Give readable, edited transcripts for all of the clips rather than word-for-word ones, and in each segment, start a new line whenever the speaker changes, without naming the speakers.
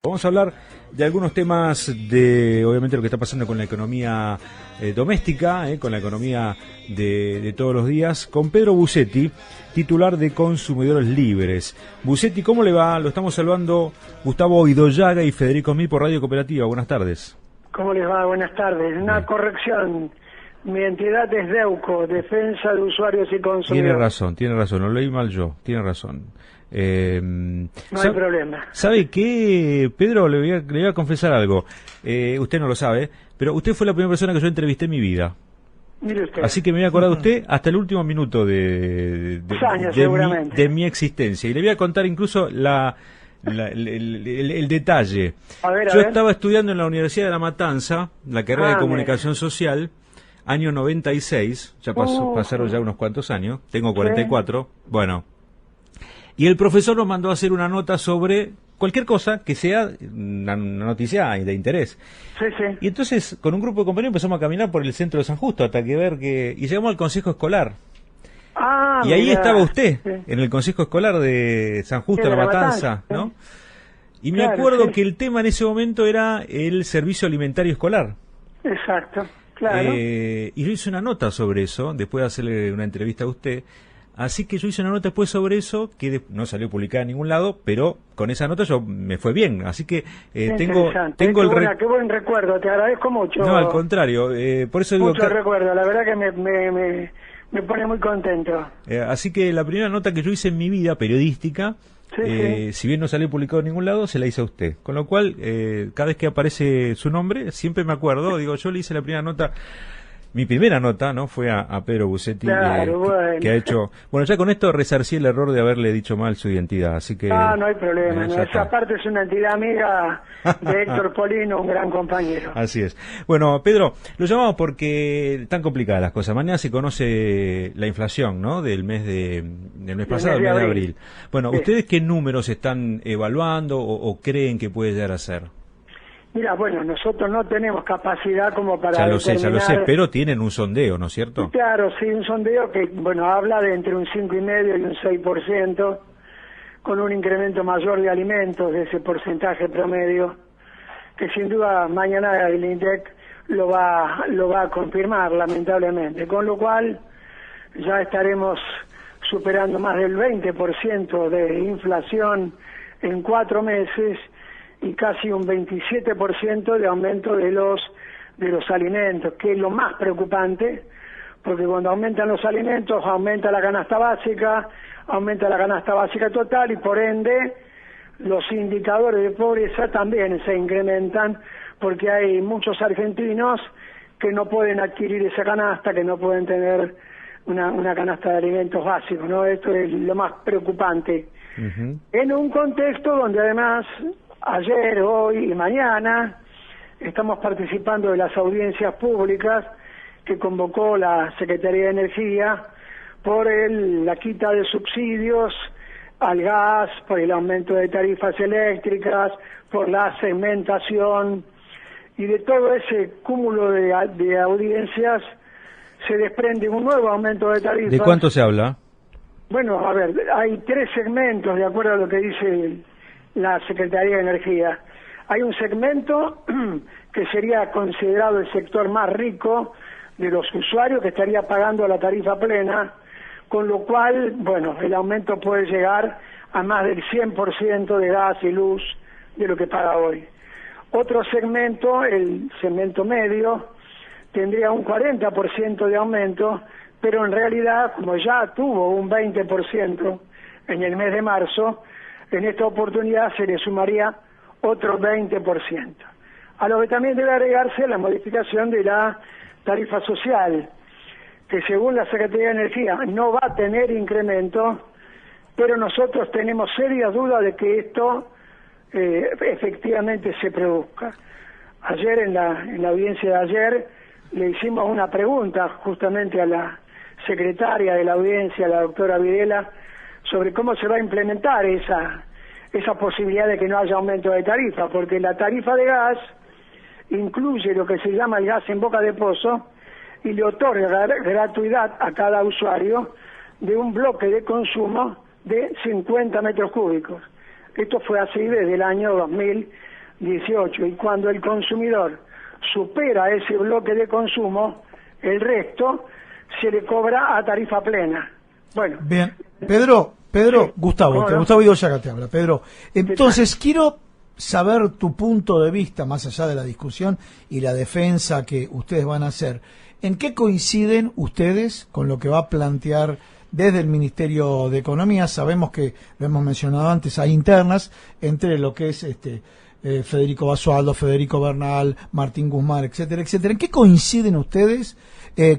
Vamos a hablar de algunos temas de, obviamente, lo que está pasando con la economía doméstica, con la economía de todos los días, con Pedro Busetti, titular de Consumidores Libres. Busetti, ¿cómo le va? Lo estamos saludando Gustavo Idoyaga y Federico Smith por Radio Cooperativa. Buenas tardes.
¿Cómo les va? Buenas tardes. Una corrección. Mi entidad es DEUCO, Defensa de Usuarios y Consumidores.
Tiene razón, lo leí mal yo, tiene razón.
No hay problema.
¿Sabe qué, Pedro? Le voy a confesar algo. Usted no lo sabe, pero usted fue la primera persona que yo entrevisté en mi vida.
Mire usted.
Así que me voy a acordar de usted hasta el último minuto de mi existencia. Y le voy a contar incluso el detalle. Yo estaba estudiando en la Universidad de La Matanza, la carrera de Comunicación Social, año 96, ya pasaron ya unos cuantos años, tengo 44, ¿sí? Bueno, y el profesor nos mandó a hacer una nota sobre cualquier cosa que sea una noticia de interés.
Sí, sí.
Y entonces, con un grupo de compañeros empezamos a caminar por el centro de San Justo hasta y llegamos al Consejo Escolar. Y ahí estaba usted, sí, en el Consejo Escolar de San Justo, sí, La Matanza, ¿no? Y me acuerdo que el tema en ese momento era el servicio alimentario escolar.
Exacto, claro.
Y yo hice una nota sobre eso, después de hacerle una entrevista a usted. Así que yo hice una nota después sobre eso, que no salió publicada en ningún lado, pero con esa nota me fue bien. Así que tengo
qué buen recuerdo, te agradezco mucho.
No, al contrario, por eso digo...
Mucho recuerdo, la verdad que me pone muy contento.
Así que la primera nota que yo hice en mi vida periodística, sí. Si bien no salió publicado en ningún lado, se la hice a usted. Con lo cual, cada vez que aparece su nombre, siempre me acuerdo, digo, yo le hice la primera nota... Mi primera nota, ¿no? Fue a Pedro Busetti,
claro, bueno.
que ha hecho... Bueno, ya con esto resarcí el error de haberle dicho mal su identidad, así que...
No hay problema. Esa parte es una entidad amiga de Héctor Polino, un gran compañero.
Así es. Bueno, Pedro, lo llamamos porque están complicadas las cosas. Mañana se conoce la inflación, ¿no? Del mes pasado, el mes de abril. Bueno, sí. ¿Ustedes qué números están evaluando o creen que puede llegar a ser?
Mira, bueno, nosotros no tenemos capacidad como para
ya lo sé, pero tienen un sondeo, ¿no es cierto?
Claro, sí, un sondeo que, bueno, habla de entre un 5,5% y un 6%, con un incremento mayor de alimentos de ese porcentaje promedio, que sin duda mañana el INDEC lo va a confirmar, lamentablemente, con lo cual ya estaremos superando más del 20% de inflación en 4 meses, y casi un 27% de aumento de los alimentos, que es lo más preocupante, porque cuando aumentan los alimentos aumenta la canasta básica total y por ende los indicadores de pobreza también se incrementan, porque hay muchos argentinos que no pueden adquirir esa canasta, que no pueden tener una canasta de alimentos básicos, ¿no? Esto es lo más preocupante. Uh-huh. En un contexto donde además ayer, hoy y mañana estamos participando de las audiencias públicas que convocó la Secretaría de Energía por la quita de subsidios al gas, por el aumento de tarifas eléctricas, por la segmentación, y de todo ese cúmulo de audiencias se desprende un nuevo aumento de tarifas.
¿De cuánto se habla?
Bueno, a ver, hay 3 segmentos de acuerdo a lo que dice la Secretaría de Energía. Hay un segmento que sería considerado el sector más rico de los usuarios, que estaría pagando la tarifa plena, con lo cual, bueno, el aumento puede llegar a más del 100% de gas y luz de lo que paga hoy. Otro segmento, el segmento medio, tendría un 40% de aumento, pero en realidad, como ya tuvo un 20% en el mes de marzo, en esta oportunidad se le sumaría otro 20%. A lo que también debe agregarse la modificación de la tarifa social, que según la Secretaría de Energía no va a tener incremento, pero nosotros tenemos serias dudas de que esto efectivamente se produzca. Ayer, en la audiencia de ayer, le hicimos una pregunta justamente a la secretaria de la audiencia, la doctora Videla, sobre cómo se va a implementar esa posibilidad de que no haya aumento de tarifa, porque la tarifa de gas incluye lo que se llama el gas en boca de pozo y le otorga gratuidad a cada usuario de un bloque de consumo de 50 metros cúbicos. Esto fue así desde el año 2000 18, y cuando el consumidor supera ese bloque de consumo, el resto se le cobra a tarifa plena. Bueno.
Bien, Pedro,
Sí.
Gustavo,
¿Cómo no?
Gustavo Idoyaga te habla. Pedro, entonces quiero saber tu punto de vista, más allá de la discusión y la defensa que ustedes van a hacer. ¿En qué coinciden ustedes con lo que va a plantear desde el Ministerio de Economía? Sabemos que, lo hemos mencionado antes, hay internas entre lo que es Federico Basualdo, Federico Bernal, Martín Guzmán, etcétera, etcétera. ¿En qué coinciden ustedes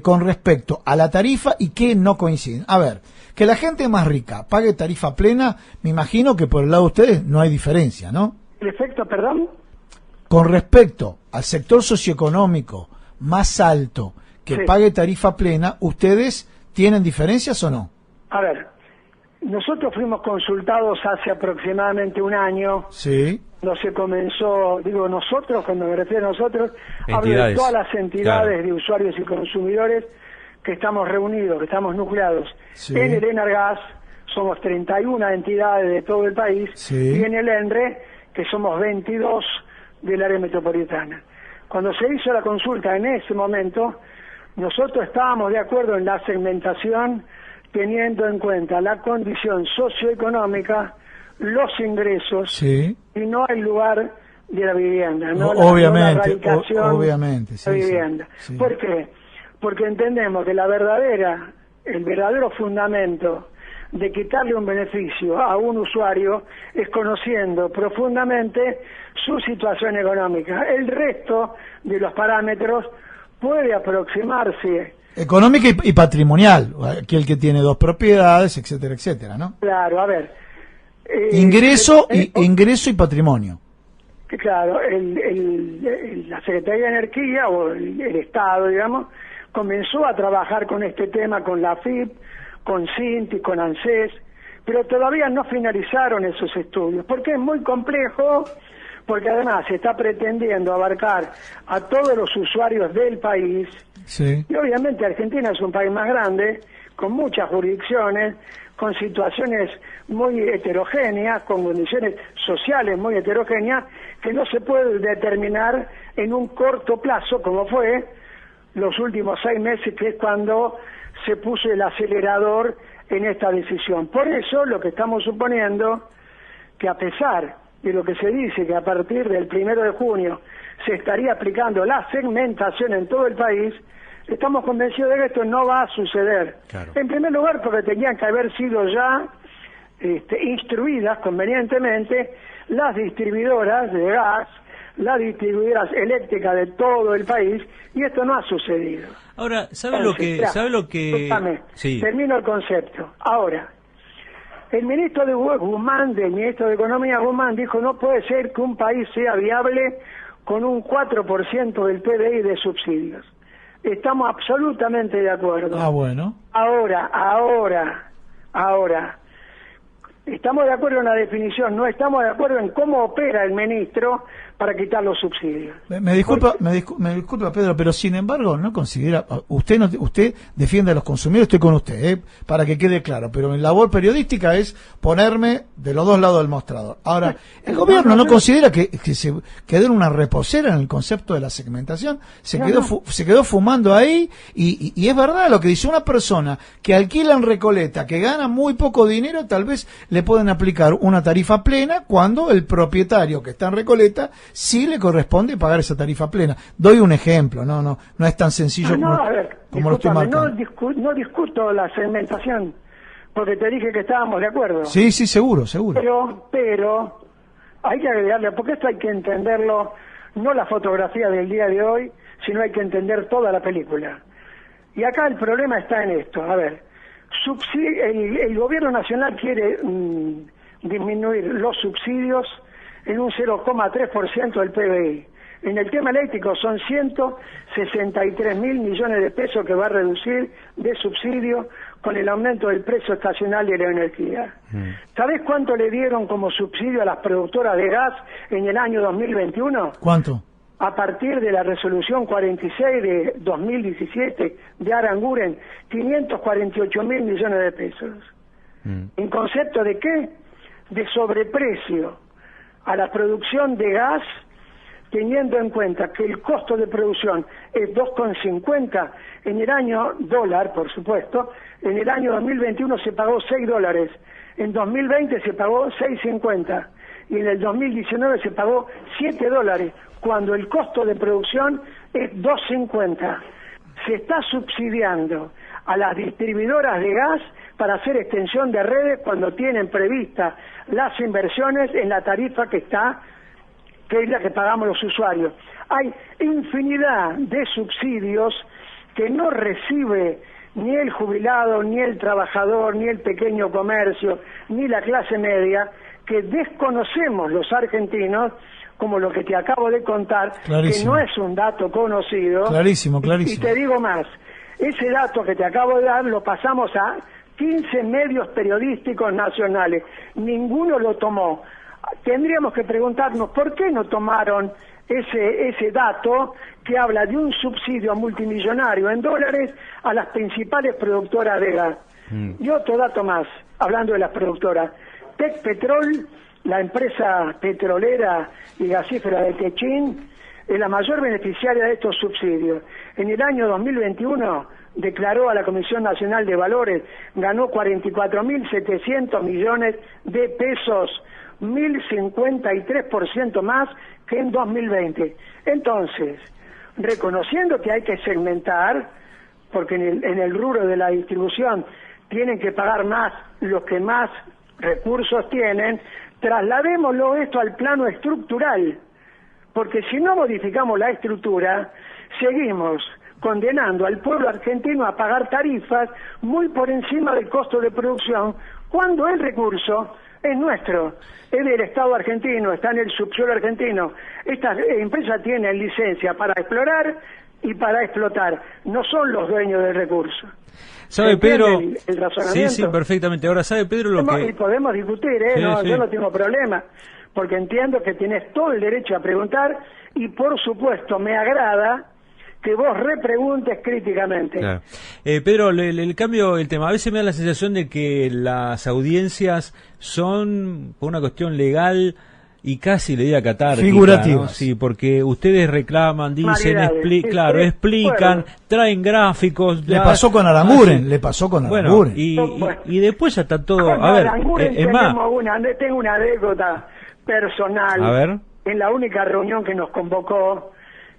con respecto a la tarifa y qué no coinciden? A ver, que la gente más rica pague tarifa plena, me imagino que por el lado de ustedes no hay diferencia, ¿no?
¿El efecto, perdón?
Con respecto al sector socioeconómico más alto que
Sí.
pague tarifa plena, ¿ustedes tienen diferencias o no?
A ver, nosotros fuimos consultados hace aproximadamente un año,
Sí,
cuando se comenzó, digo nosotros, cuando me refiero a nosotros, hablo de
Entidades.
todas las entidades
Claro.
de usuarios y consumidores que estamos reunidos, que estamos nucleados.
Sí.
En el Enargas somos 31 entidades de todo el país,
Sí.
y en el ENRE, que somos 22 del área metropolitana. Cuando se hizo la consulta en ese momento, nosotros estábamos de acuerdo en la segmentación, teniendo en cuenta la condición socioeconómica, los ingresos,
sí.
y no el lugar de la vivienda, no
Obviamente,
la radicación
obviamente, sí,
de la
sí,
vivienda.
sí.
¿Por qué? Porque entendemos que el verdadero fundamento de quitarle un beneficio a un usuario es conociendo profundamente su situación económica. El resto de los parámetros puede aproximarse.
Económica y patrimonial, aquel que tiene dos propiedades, etcétera, etcétera, ¿no?
Claro, a ver.
Ingreso y patrimonio.
Que claro, la Secretaría de Energía o el Estado, digamos, comenzó a trabajar con este tema con la AFIP, con CINTI, con ANSES, pero todavía no finalizaron esos estudios, porque es muy complejo, porque además se está pretendiendo abarcar a todos los usuarios del país,
Sí.
y obviamente Argentina es un país más grande, con muchas jurisdicciones, con situaciones muy heterogéneas, con condiciones sociales muy heterogéneas, que no se puede determinar en un corto plazo, como fue los últimos 6 meses, que es cuando se puso el acelerador en esta decisión. Por eso, lo que estamos suponiendo, que a pesar de lo que se dice, que a partir del 1 de junio se estaría aplicando la segmentación en todo el país, estamos convencidos de que esto no va a suceder.
Claro.
En primer lugar, porque tenían que haber sido ya instruidas convenientemente las distribuidoras de gas, las distribuidoras eléctricas de todo el país, y esto no ha sucedido.
Ahora, ¿sabe
Entonces,
lo que
escúchame,
Sí.
termino el concepto. Ahora, el ministro de el ministro de Economía Guzmán dijo: no puede ser que un país sea viable con un 4% del PBI de subsidios. Estamos absolutamente de acuerdo.
Ah, bueno.
Ahora, estamos de acuerdo en la definición, no estamos de acuerdo en cómo opera el ministro para quitar los subsidios.
Me disculpa, Pedro, pero sin embargo no considera, usted defiende a los consumidores, estoy con usted, para que quede claro, pero mi labor periodística es ponerme de los dos lados del mostrador. Ahora, el gobierno no considera que se quedó en una reposera en el concepto de la segmentación, se quedó fumando ahí, y es verdad lo que dice una persona que alquila en Recoleta, que gana muy poco dinero, tal vez le pueden aplicar una tarifa plena cuando el propietario que está en Recoleta sí le corresponde pagar esa tarifa plena. Doy un ejemplo, no es tan sencillo como lo estoy marcando.
No discuto la segmentación, porque te dije que estábamos de acuerdo.
Sí, seguro.
Pero hay que agregarle, porque esto hay que entenderlo, no la fotografía del día de hoy, sino hay que entender toda la película. Y acá el problema está en esto. A ver, el gobierno nacional quiere disminuir los subsidios en un 0,3% del PBI. En el tema eléctrico son 163.000 millones de pesos que va a reducir de subsidio con el aumento del precio estacional de la energía. ¿Sabés cuánto le dieron como subsidio a las productoras de gas en el año 2021?
¿Cuánto?
A partir de la resolución 46 de 2017 de Aranguren, 548.000 millones de pesos. ¿En concepto de qué? De sobreprecio a la producción de gas teniendo en cuenta que el costo de producción es 2,50 en el año dólar, por supuesto, en el año 2021 se pagó $6, en 2020 se pagó 6,50 y en el 2019 se pagó $7, cuando el costo de producción es 2,50. Se está subsidiando a las distribuidoras de gas para hacer extensión de redes cuando tienen previstas las inversiones en la tarifa que es la que pagamos los usuarios. Hay infinidad de subsidios que no recibe ni el jubilado, ni el trabajador, ni el pequeño comercio, ni la clase media, que desconocemos los argentinos, como lo que te acabo de contar,
clarísimo,
que no es un dato conocido.
Clarísimo.
Y te digo más, ese dato que te acabo de dar lo pasamos a 15 medios periodísticos nacionales, ninguno lo tomó. Tendríamos que preguntarnos por qué no tomaron ese dato que habla de un subsidio multimillonario en dólares a las principales productoras de gas. Y otro dato más, hablando de las productoras. Tecpetrol, la empresa petrolera y gasífera de Techín, es la mayor beneficiaria de estos subsidios. En el año 2021 declaró a la Comisión Nacional de Valores, ganó 44.700 millones de pesos, 1.053% más que en 2020. Entonces, reconociendo que hay que segmentar, porque en el rubro de la distribución tienen que pagar más los que más recursos tienen, trasladémoslo esto al plano estructural, porque si no modificamos la estructura, seguimos condenando al pueblo argentino a pagar tarifas muy por encima del costo de producción, cuando el recurso es nuestro, es del Estado argentino, está en el subsuelo argentino. Estas empresas tienen licencia para explorar y para explotar, no son los dueños del recurso.
¿Sabe, Pedro?
El razonamiento?
Sí, perfectamente. Ahora, ¿sabe, Pedro, lo que...?
Y podemos discutir,
Sí,
no,
sí.
Yo no tengo problema, porque entiendo que tienes todo el derecho a preguntar y, por supuesto, me agrada que vos repreguntes críticamente.
Claro. Pedro, el cambio el tema. A veces me da la sensación de que las audiencias son, por una cuestión legal y casi le diría catártica,
figurativas,
¿no? Sí, porque ustedes reclaman, dicen,
Maridades,
explican, traen gráficos.
Le pasó con Aranguren,
Bueno, y después ya está todo.
Con
A ver,
Aranguren
es más.
tengo una anécdota personal.
A ver.
En la única reunión que nos convocó,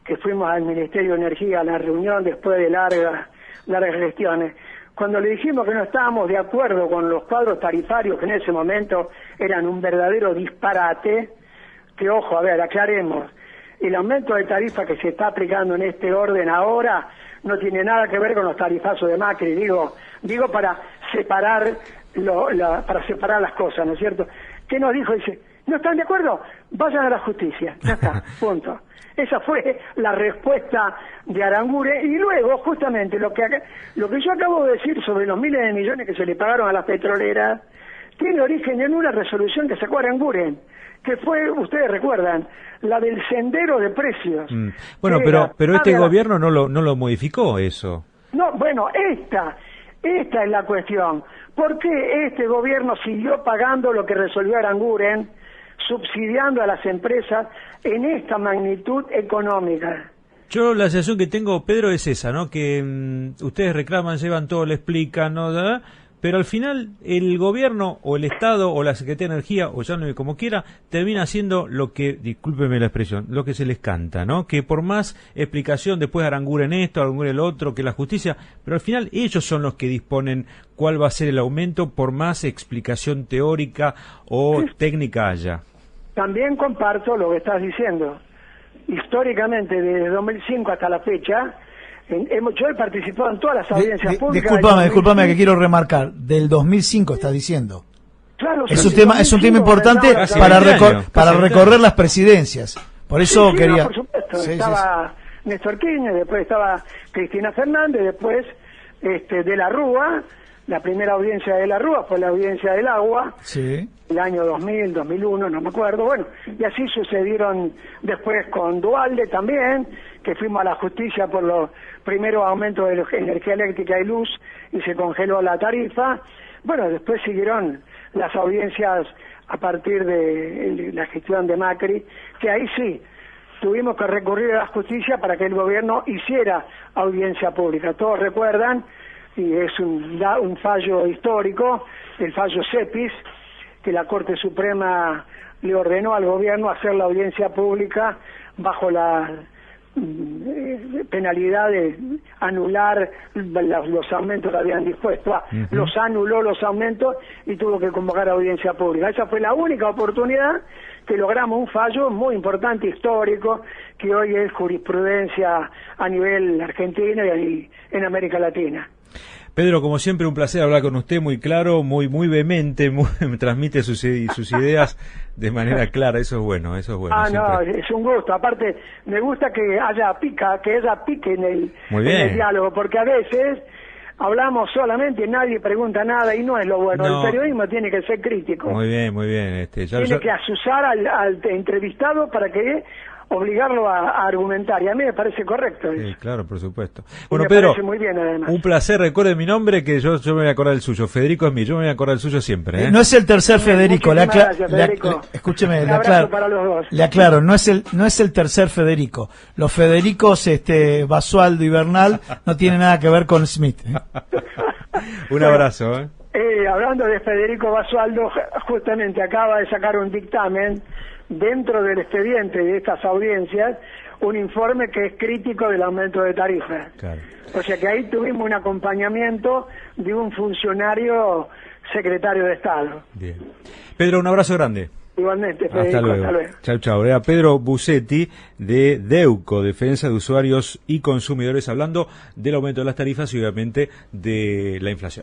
que fuimos al Ministerio de Energía, a la reunión después de largas gestiones, cuando le dijimos que no estábamos de acuerdo con los cuadros tarifarios, que en ese momento eran un verdadero disparate, que ojo, a ver, aclaremos, el aumento de tarifa que se está aplicando en este orden ahora no tiene nada que ver con los tarifazos de Macri, digo para separar las cosas, ¿no es cierto? ¿Qué nos dijo? Dice, ¿no están de acuerdo? Vayan a la justicia, ya está, punto. Esa fue la respuesta de Aranguren. Y luego, justamente, lo que yo acabo de decir sobre los miles de millones que se le pagaron a las petroleras, tiene origen en una resolución que sacó Aranguren, que fue, ustedes recuerdan, la del sendero de precios.
Bueno, pero este gobierno no lo modificó eso.
No, bueno, esta es la cuestión. ¿Por qué este gobierno siguió pagando lo que resolvió Aranguren, subsidiando a las empresas en esta magnitud económica?
Yo la sensación que tengo, Pedro, es esa, ¿no? Que ustedes reclaman, llevan todo, le explican, ¿no? Pero al final el gobierno o el Estado o la Secretaría de Energía, o llámenme como quiera, termina haciendo lo que, discúlpeme la expresión, lo que se les canta, ¿no? Que por más explicación después Aranguren esto, Aranguren el otro, que la justicia, pero al final ellos son los que disponen cuál va a ser el aumento por más explicación teórica o técnica haya.
También comparto lo que estás diciendo. Históricamente, desde 2005 hasta la fecha, yo he participado en todas las audiencias públicas.
Discúlpame que quiero remarcar, del 2005 está diciendo.
Claro,
es un tema importante para recorrer las presidencias. Por eso quería...
por supuesto, estaba Néstor Kirchner, después estaba Cristina Fernández, después de la Rúa. La primera audiencia de la Rúa fue la audiencia del agua, el año 2000, 2001, no me acuerdo. Bueno, y así sucedieron después con Duhalde también, que fuimos a la justicia por los primeros aumentos de energía eléctrica y luz y se congeló la tarifa. Bueno, después siguieron las audiencias a partir de la gestión de Macri, que ahí sí, tuvimos que recurrir a la justicia para que el gobierno hiciera audiencia pública. Todos recuerdan, y es un fallo histórico, el fallo Cepis, que la Corte Suprema le ordenó al gobierno hacer la audiencia pública bajo la penalidad de anular los aumentos que habían dispuesto. Los anuló los aumentos y tuvo que convocar audiencia pública. Esa fue la única oportunidad que logramos un fallo muy importante, histórico, que hoy es jurisprudencia a nivel argentino y en América Latina.
Pedro, como siempre, un placer hablar con usted, muy claro, muy vehemente, transmite sus ideas de manera clara, eso es bueno,
no, es un gusto. Aparte, me gusta que haya pique en el diálogo, porque a veces hablamos solamente y nadie pregunta nada y no es lo bueno. No. El periodismo tiene que ser crítico.
Muy bien.
Tiene que asusar al entrevistado para que obligarlo a argumentar, y a mí me parece correcto eso.
Sí, claro, por supuesto. Bueno, Pedro, muy bien, además. Un placer, recuerde mi nombre, que yo me voy a acordar del suyo. Federico es mío, yo me voy a acordar del suyo siempre, ¿eh?
No es el tercer Federico, escúcheme, le aclaro, no es el tercer Federico. Los Federicos, Basualdo y Bernal, no tienen nada que ver con Smith, ¿eh?
Un abrazo,
hablando de Federico Basualdo, justamente acaba de sacar un dictamen dentro del expediente de estas audiencias, un informe que es crítico del aumento de tarifas. Claro. O sea que ahí tuvimos un acompañamiento de un funcionario secretario de Estado.
Bien. Pedro, un abrazo grande.
Igualmente, Federico,
hasta luego. Chau. Era Pedro Busetti de DEUCO, Defensa de Usuarios y Consumidores, hablando del aumento de las tarifas y obviamente de la inflación.